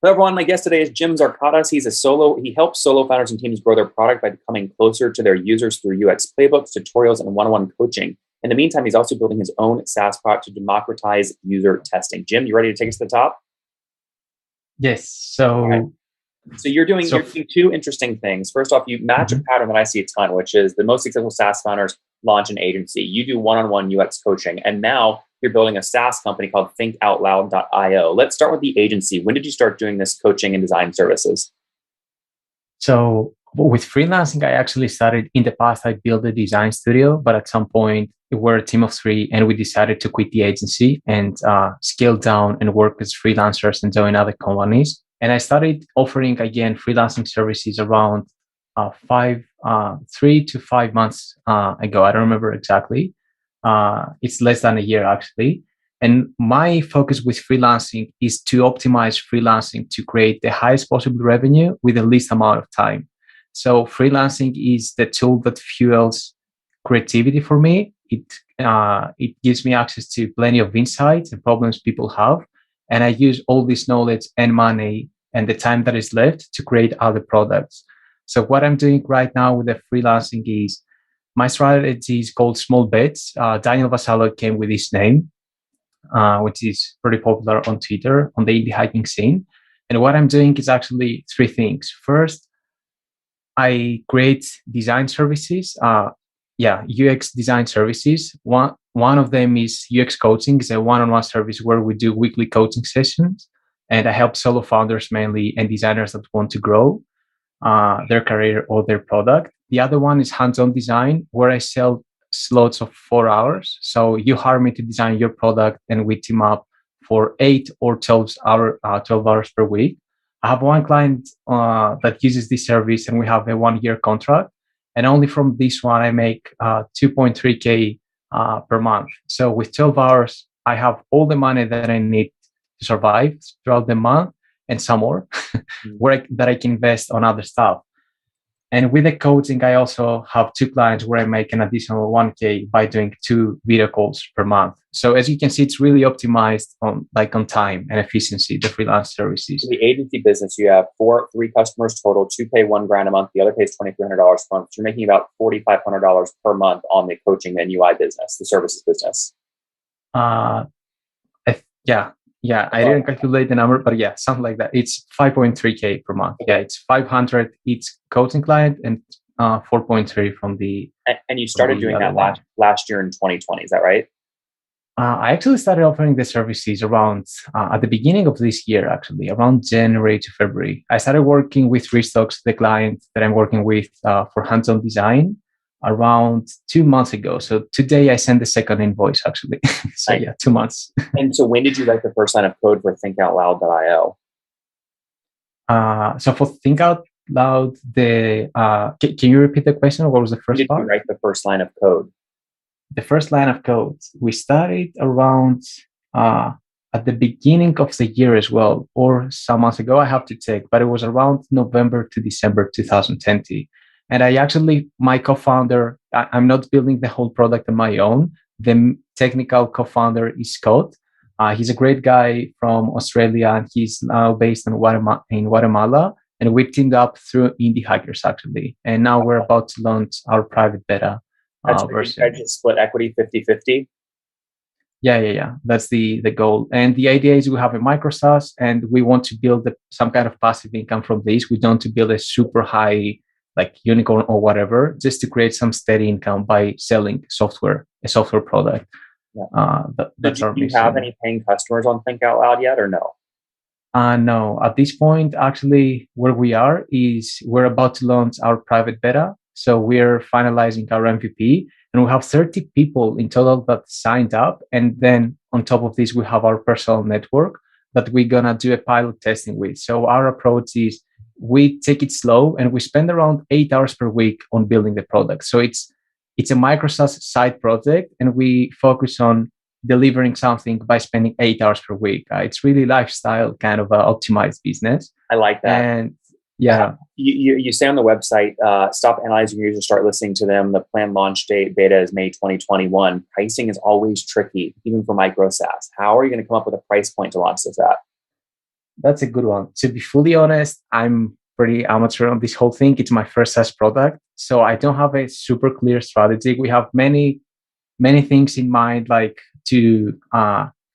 Hello, everyone. My guest today is Jim Zarkatas. He helps solo founders and teams grow their product by becoming closer to their users through UX playbooks, tutorials, and one-on-one coaching. In the meantime, he's also building his own SaaS product to democratize user testing. Jim, you ready to take us to the top? Yes. All right. So you're doing two interesting things. First off, you match a pattern that I see a ton, which is the most successful SaaS founders launch an agency. You do one-on-one UX coaching, and now you're building a SaaS company called ThinkOutloud.io. Let's start with the agency. When did you start doing this coaching and design services? So with freelancing, I actually started in the past. I built a design studio, but at some point we were a team of three, and we decided to quit the agency and scale down and work as freelancers and join other companies. And I started offering again freelancing services around 3 to 5 months ago. I don't remember exactly. It's less than a year actually. And my focus with freelancing is to optimize freelancing to create the highest possible revenue with the least amount of time. So freelancing is the tool that fuels creativity for me. It gives me access to plenty of insights and problems people have, and I use all this knowledge and money and the time that is left to create other products. So what I'm doing right now with the freelancing is my strategy is called small bets. Daniel Vassallo came with this name, which is pretty popular on Twitter, on the indie hacking scene. And what I'm doing is actually three things. First, I create design services. UX design services. One of them is UX coaching. It's a one-on-one service where we do weekly coaching sessions, and I help solo founders mainly and designers that want to grow their career or their product. The other one is hands-on design, where I sell slots of 4 hours. So you hire me to design your product, and we team up for 8 or 12 hours per week. I have one client that uses this service, and we have a 1 year contract. And only from this one, I make 2.3K per month. So with 12 hours, I have all the money that I need to survive throughout the month and some more that I can invest on other stuff. And with the coaching, I also have two clients where I make an additional 1K by doing 2 video calls per month. So as you can see, it's really optimized on time and efficiency, the freelance services. In the agency business, you have three customers total. Two pay $1,000 a month. The other pays $2,300 a month. So you're making about $4,500 per month on the coaching and UI business, the services business. Yeah, I didn't calculate the number, but yeah, something like that. It's 5.3K per month. Yeah, it's 500 each coaching client and 4.3 from the. And you started doing that last year in 2020. Is that right? I actually started offering the services around at the beginning of this year, actually, around January to February. I started working with Restocks, the client that I'm working with for hands-on design, around 2 months ago. So today I sent the second invoice, actually. So yeah, 2 months. And so when did you write the first line of code for ThinkOutloud.io? So for ThinkOutloud, can you repeat the question? What was the first part? When did you write the first line of code? The first line of code, we started around at the beginning of the year as well, or some months ago, I have to check, but it was around November to December 2020. And my co-founder, I'm not building the whole product on my own. The technical co-founder is Scott. He's a great guy from Australia, and he's now based in Guatemala. And we teamed up through IndieHackers, actually. And now we're about to launch our private beta version. I just split equity 50-50? Yeah. That's the goal. And the idea is we have a micro SaaS, and we want to build some kind of passive income from this. We don't want to build a super high like unicorn or whatever, just to create some steady income by selling a software product. Yeah. Do you have any paying customers on Think Out Loud yet, or no? No. At this point, actually, where we are is we're about to launch our private beta. So we're finalizing our MVP, and we have 30 people in total that signed up. And then on top of this, we have our personal network that we're going to do a pilot testing with. So our approach is we take it slow, and we spend around 8 hours per week on building the product. So it's a Microsoft side project, and we focus on delivering something by spending 8 hours per week. It's really lifestyle kind of optimized business. I like that. And yeah, you say on the website, stop analyzing your users, start listening to them. The planned launch date beta is May 2021. Pricing is always tricky, even for micro SaaS. How are you going to come up with a price point to launch this at? That's a good one. To be fully honest, I'm pretty amateur on this whole thing. It's my first SaaS product, so I don't have a super clear strategy. We have many things in mind, like to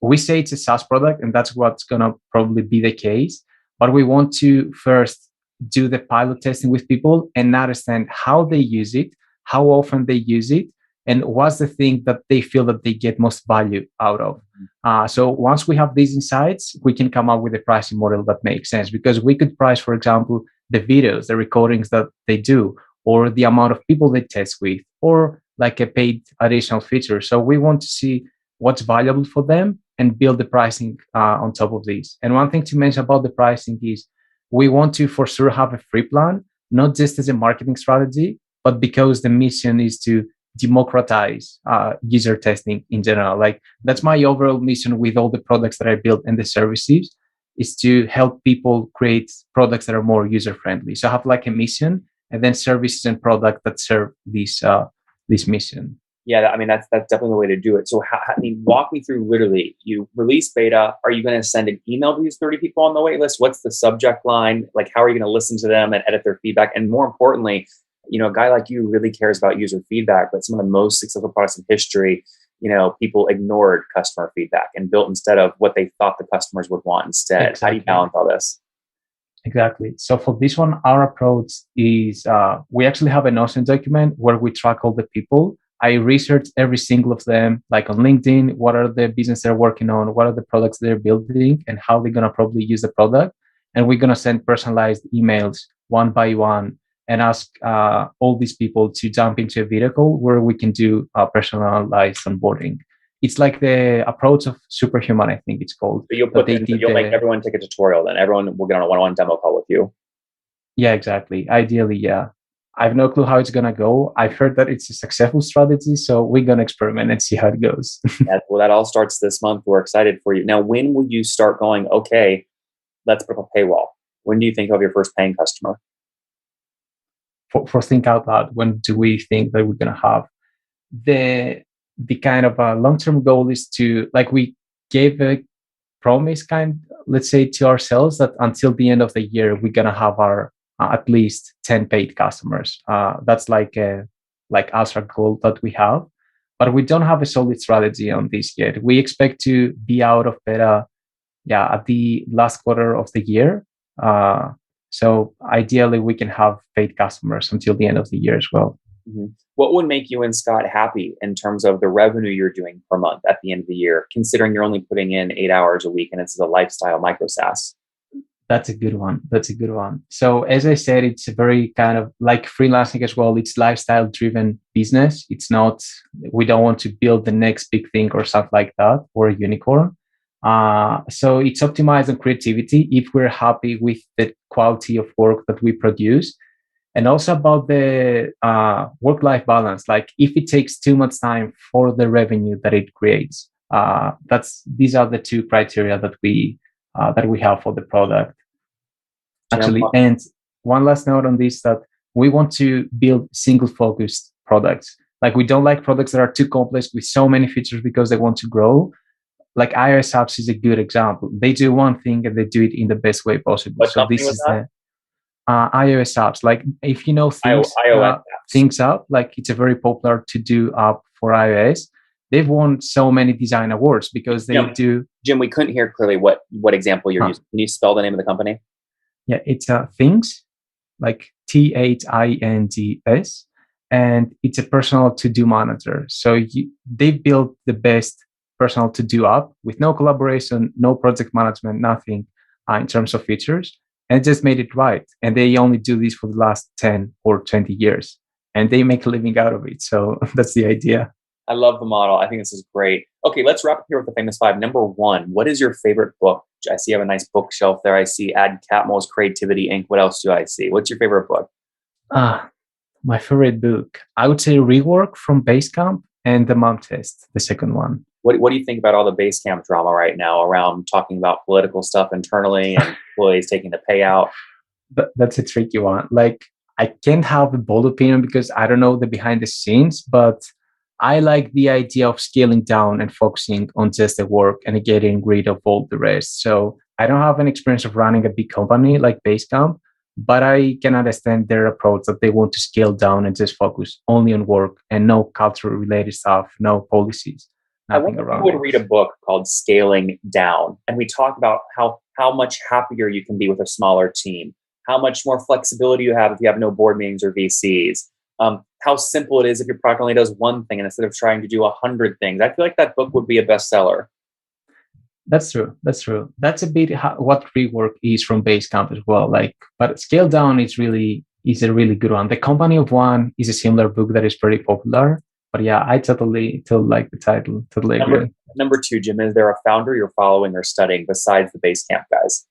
we say it's a SaaS product, and that's what's gonna probably be the case. But we want to first do the pilot testing with people and understand how they use it, how often they use it, and what's the thing that they feel that they get most value out of. So once we have these insights, we can come up with a pricing model that makes sense, because we could price, for example, the videos, the recordings that they do, or the amount of people they test with, or like a paid additional feature. So we want to see what's valuable for them and build the pricing on top of this. And one thing to mention about the pricing is we want to for sure have a free plan, not just as a marketing strategy, but because the mission is to democratize user testing in general. Like that's my overall mission with all the products that I built and the services, is to help people create products that are more user friendly. So I have like a mission, and then services and product that serve this mission. Yeah, I mean that's definitely the way to do it. So, I mean, walk me through. Literally, you release beta. Are you going to send an email to these 30 people on the wait list? What's the subject line? Like, how are you going to listen to them and edit their feedback? And more importantly, a guy like you really cares about user feedback. But some of the most successful products in history, people ignored customer feedback and built instead of what they thought the customers would want instead. Exactly. How do you balance all this? Exactly. So for this one, our approach is we actually have a Notion document where we track all the people. I research every single of them, like on LinkedIn, what are the business they're working on, what are the products they're building, and how they're going to probably use the product. And we're going to send personalized emails one by one and ask all these people to jump into a video call where we can do personalized onboarding. It's like the approach of Superhuman, I think it's called. So you'll make everyone take a tutorial, and everyone will get on a one-on-one demo call with you. Yeah, exactly. Ideally, yeah. I have no clue how it's going to go. I've heard that it's a successful strategy, so we're going to experiment and see how it goes. Yeah, well, that all starts this month. We're excited for you. Now, when will you start going, okay, let's put up a paywall? When do you think of your first paying customer? For Think Out Loud, when do we think that we're going to have? The kind of long-term goal is to, like, we gave a promise let's say, to ourselves that until the end of the year, we're going to have our at least 10 paid customers. That's like our goal that we have, but we don't have a solid strategy on this yet. We expect to be out of beta, at the last quarter of the year. So ideally, we can have paid customers until the end of the year as well. Mm-hmm. What would make you and Scott happy in terms of the revenue you're doing per month at the end of the year, considering you're only putting in 8 hours a week and it's a lifestyle micro SaaS? That's a good one. So as I said, it's a very kind of like freelancing as well. It's lifestyle driven business. It's not, we don't want to build the next big thing or stuff like that, or a unicorn. So it's optimized on creativity if we're happy with the quality of work that we produce. And also about the work-life balance. Like if it takes too much time for the revenue that it creates, these are the two criteria that we have for the product. Actually, and one last note on this, that we want to build single-focused products. Like we don't like products that are too complex with so many features because they want to grow. Like iOS apps is a good example. They do one thing and they do it in the best way possible. What so this is that? iOS apps. Like if you know Things Up, like it's a very popular to-do app for iOS. They've won so many design awards because they do. Jim, we couldn't hear clearly what example you're using. Can you spell the name of the company? Yeah, it's Things, like THINGS, and it's a personal to-do manager. So they've built the best personal to-do app with no collaboration, no project management, nothing in terms of features, and just made it right. And they only do this for the last 10 or 20 years, and they make a living out of it. So that's the idea. I love the model. I think this is great. Okay, let's wrap up here with the famous 5. Number 1, what is your favorite book? I see you have a nice bookshelf there. I see Ad Catmull's Creativity Inc. What else do I see? What's your favorite book? My favorite book, I would say Rework from Basecamp and The Mom Test, the second one. What do you think about all the Basecamp drama right now around talking about political stuff internally and employees taking the payout? That's a tricky one. Like, I can't have a bold opinion because I don't know the behind the scenes, but I like the idea of scaling down and focusing on just the work and getting rid of all the rest. So I don't have an experience of running a big company like Basecamp, but I can understand their approach that they want to scale down and just focus only on work and no culture related stuff, no policies, I nothing wonder if around you would it. read a book called Scaling Down, and we talk about how much happier you can be with a smaller team, how much more flexibility you have if you have no board meetings or VCs, how simple it is if your product only does one thing and instead of trying to do 100 things. I feel like that book would be a bestseller. That's true. That's true. That's a bit what rework is from Basecamp as well. Like, but Scale Down is a really good one. The Company of One is a similar book that is very popular. But yeah, I totally like the title. Totally agree. Number two, Jim, is there a founder you're following or studying besides the Basecamp guys?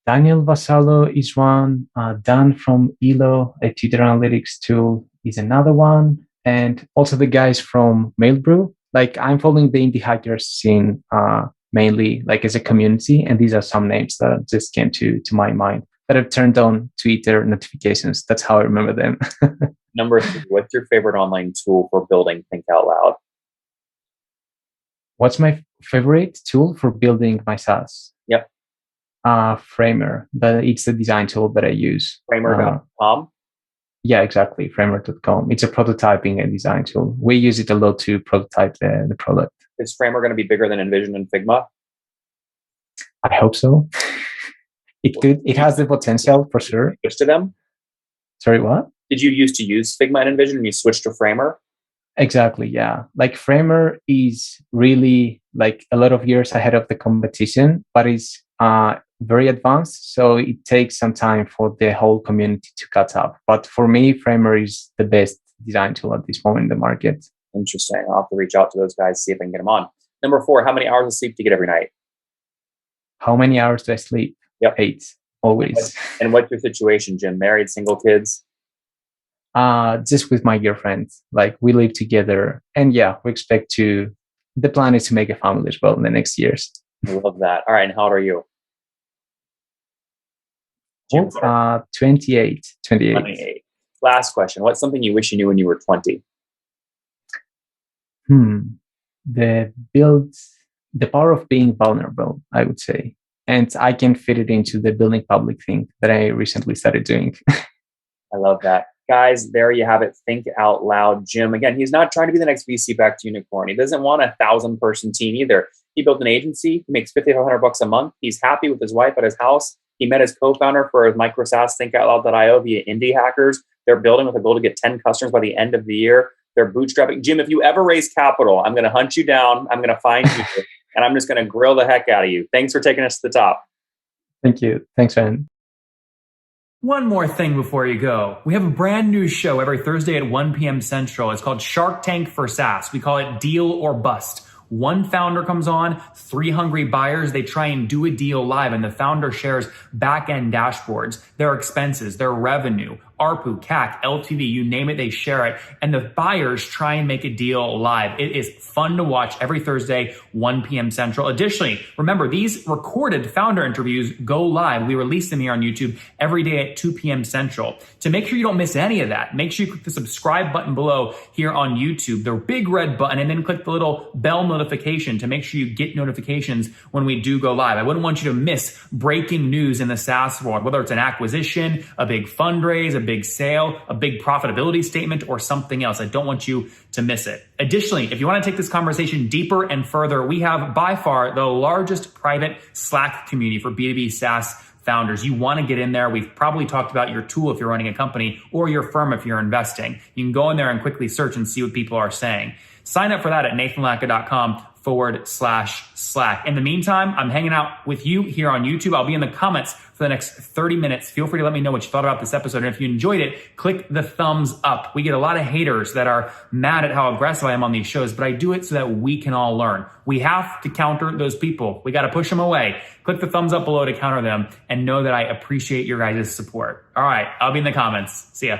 Daniel Vassallo is one. Dan from Elo, a Twitter analytics tool, is another one. And also the guys from Mailbrew. Like I'm following the IndieHacker scene mainly like as a community. And these are some names that just came to my mind that I've turned on Twitter notifications. That's how I remember them. Number three, what's your favorite online tool for building Think Out Loud? What's my favorite tool for building my SaaS? Yep. Framer. It's the design tool that I use. Framer.com? Yeah, exactly. Framer.com. It's a prototyping and design tool. We use it a lot to prototype the product. Is Framer going to be bigger than InVision and Figma? I hope so. It could. It has the potential for sure. Switch to them? Sorry, what? Did you used to use Figma and InVision and you switched to Framer? Exactly, yeah. Like Framer is really like a lot of years ahead of the competition, but it's very advanced. So it takes some time for the whole community to catch up. But for me, Framer is the best design tool at this moment in the market. Interesting. I'll have to reach out to those guys, see if I can get them on. Number four, how many hours of sleep do you get every night? How many hours do I sleep? Yep. 8, always. And what's your situation, Jim? Married, single, kids? Just with my girlfriend. Like we live together. And yeah, the plan is to make a family as well in the next years. I love that. All right. And how old are you? 28. Last question. What's something you wish you knew when you were 20? The power of being vulnerable, I would say. And I can fit it into the building public thing that I recently started doing. I love that. Guys, there you have it. Think Out Loud. Jim, again, he's not trying to be the next VC-backed unicorn. He doesn't want a 1,000-person team either. He built an agency. He makes $5,500 a month. He's happy with his wife at his house. He met his co-founder for his micro SaaS ThinkOutLoud.io via IndieHackers. They're building with a goal to get 10 customers by the end of the year. They're bootstrapping. Jim, if you ever raise capital, I'm going to hunt you down. I'm going to find you, and I'm just going to grill the heck out of you. Thanks for taking us to the top. Thank you. Thanks, man. One more thing before you go. We have a brand new show every Thursday at 1 p.m. Central. It's called Shark Tank for SaaS. We call it Deal or Bust. One founder comes on, 3 hungry buyers, they try and do a deal live, and the founder shares back-end dashboards, their expenses, their revenue, ARPU, CAC, LTV, you name it, they share it. And the buyers try and make a deal live. It is fun to watch every Thursday, 1 p.m. Central. Additionally, remember, these recorded founder interviews go live. We release them here on YouTube every day at 2 p.m. Central. To make sure you don't miss any of that, make sure you click the subscribe button below here on YouTube, the big red button, and then click the little bell notification to make sure you get notifications when we do go live. I wouldn't want you to miss breaking news in the SaaS world, whether it's an acquisition, a big fundraise, a big sale, a big profitability statement, or something else. I don't want you to miss it. Additionally, if you want to take this conversation deeper and further, we have by far the largest private Slack community for B2B SaaS founders. You want to get in there. We've probably talked about your tool if you're running a company or your firm if you're investing. You can go in there and quickly search and see what people are saying. Sign up for that at nathanlatka.com/Slack. In the meantime, I'm hanging out with you here on YouTube. I'll be in the comments for the next 30 minutes. Feel free to let me know what you thought about this episode. And if you enjoyed it, click the thumbs up. We get a lot of haters that are mad at how aggressive I am on these shows, but I do it so that we can all learn. We have to counter those people. We got to push them away. Click the thumbs up below to counter them and know that I appreciate your guys' support. All right, I'll be in the comments. See ya.